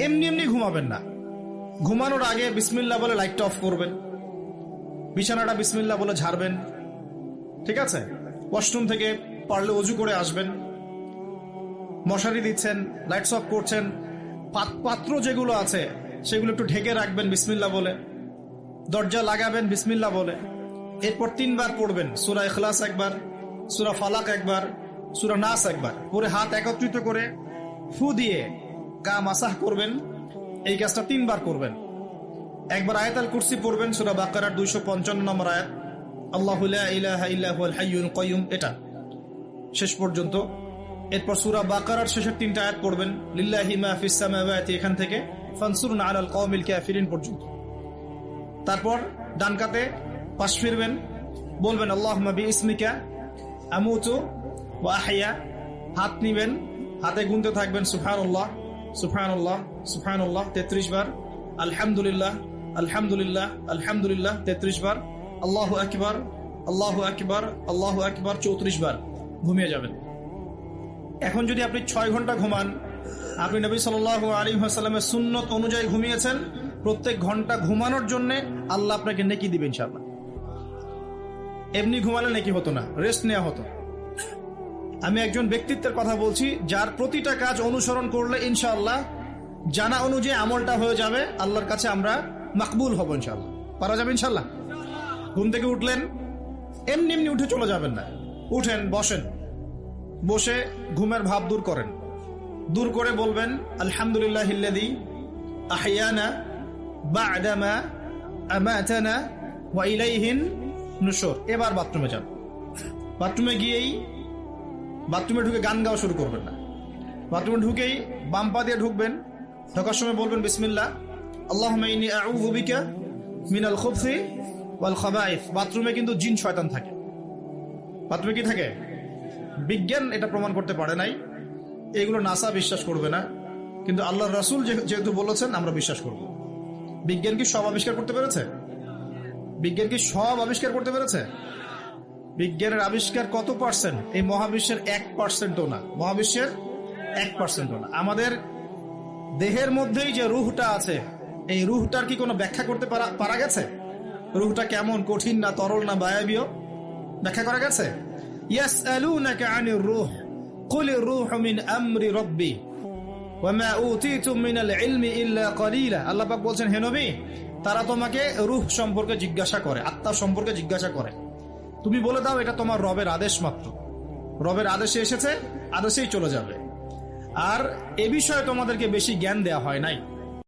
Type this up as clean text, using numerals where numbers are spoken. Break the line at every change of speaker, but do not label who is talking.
এমনি এমনি ঘুমাবেন না। ঘুমানোর আগে বিসমিল্লাহ বলে লাইটটা অফ করবেন, বিছানাটা বিসমিল্লাহ বলে ঝাড়বেন, ঠিক আছে? ওয়াশরুম থেকে পারলে অজু করে আসবেন। মশারি দিচ্ছেন, লাইটস অফ করছেন, পাত্র যেগুলো আছে সেগুলো একটু ঢেকে রাখবেন বিসমিল্লাহ বলে, দরজা লাগাবেন বিসমিল্লাহ বলে। এরপর 3 বার পড়বেন সূরা ইখলাস একবার, সূরা ফালাক একবার, সূরা নাস একবার, পরে হাত একত্রিত করে ফু দিয়ে গা মাসাহ করবেন। এই কাজটা 3 বার করবেন। একবার আয়াতুল কুরসি পড়বেন, সূরা বাকারার 255 নম্বর আয়াত, আল্লাহু লা ইলাহা ইল্লা হুয়াল হাইয়ুল কাইয়ুম, এটা শেষ পর্যন্ত। এরপর সূরা বাকারার শেষের 3টা আয়াত পড়বেন, লিল্লাহি মা ফিস সামাওয়াতি, এখান থেকে ফানসুরনা আলাল কওমিল কাফিরিন পর্যন্ত। তারপর ডান কাতে পাশ ফিরবেন, বলবেন আল্লাহুম্মা বিইসমিকা আমুতু ওয়া আহইয়া। হাত নিবেন, হাতে গুনতে থাকবেন সুবহানাল্লাহ সুবহানাল্লাহ সুবহানাল্লাহ 33 বার, আলহামদুলিল্লাহ আলহামদুলিল্লাহ আলহামদুলিল্লাহ 33 বার, আল্লাহু আকবার আল্লাহু আকবার আল্লাহু আকবার 34 বার। ঘুমিয়ে যাবেন। এখন যদি আপনি 6 ঘন্টা ঘুমান, আপনি নবী সাল্লাল্লাহু আলাইহি ওয়াসাল্লামের সুন্নত অনুযায়ী ঘুমিয়েছেন, প্রত্যেক ঘন্টা ঘুমানোর জন্য আল্লাহ আপনাকে নেকি দিবেন ইনশাআল্লাহ। এমনি ঘুমালে নেকি হতো না, রেস্ট নেওয়া হতো। আমি একজন ব্যক্তিত্বের কথা বলছি, যার প্রতিটা কাজ অনুসরণ করলে ইনশাআল্লাহ জানা অনুযায়ী আমলটা হয়ে যাবে, আল্লাহর কাছে আমরা মাকবুল হব ইনশাআল্লাহ। পারা যাবে ইনশাআল্লাহ। ঘুম থেকে উঠলেন, এমনি এমনি উঠে চলে যাবেন না। উঠেন, বসেন, বসে ঘুমের ভাব দূর করেন, দূর করে বলবেন আলহামদুলিল্লাহিল্লাযী আহইয়ানা বা'দা মা আমাতানা ওয়া ইলাইহিন নুশুর। এবার বাথরুমে যান। বাথরুমে গিয়েই বাথরুমে ঢুকে গান গাওয়া শুরু করবেন না। বাথরুমে ঢুকেই বাম পা দিয়ে ঢুকবেন, ঢোকার সময় বলবেন বিসমিল্লাহ আল্লাহুম্মা ইন্নী আউযু বিকা মিনাল খুবসি ওয়াল খাবাইস। বাথরুমে কিন্তু জিন শয়তান থাকে। বাথরুমে কি থাকে? বিজ্ঞান এটা প্রমাণ করতে পারে নাই, এগুলো নাসা বিশ্বাস করবে না, কিন্তু আল্লাহর রাসূল যেহেতু বলেছেন আমরা বিশ্বাস করব। বিজ্ঞান কি সব আবিষ্কার করতে পেরেছে? বিজ্ঞান কি সব আবিষ্কার করতে পেরেছে? বিজ্ঞানের আবিষ্কার কত পার্সেন্ট? এই মহাবিশ্বের 1%ও না। মহাবিশ্বের 1%ও না। আমাদের দেহের মধ্যেই যে রুহটা আছে, এই রুহটার কি কোনো ব্যাখ্যা করতে পারা গেছে? রুহটা কেমন, কঠিন না তরল না বায়বীয়, ব্যাখ্যা করা গেছে? ইয়াসআলুনাকা আনির রূহ কুলির রূহু মিন আমরি রাব্বি ওয়া মা উতীতুম মিনাল ইলমি ইল্লা কলিলা। আল্লাহ পাক বলছেন, হে নবী, তারা তোমাকে রূহ সম্পর্কে জিজ্ঞাসা করে, আত্মা সম্পর্কে জিজ্ঞাসা করে, তুমি বলে দাও এটা তোমার রবের আদেশ মাত্র। রবের আদেশে এসেছে, আদেশেই চলে যাবে। আর এ বিষয়ে তোমাদেরকে বেশি জ্ঞান দেয়া হয় নাই।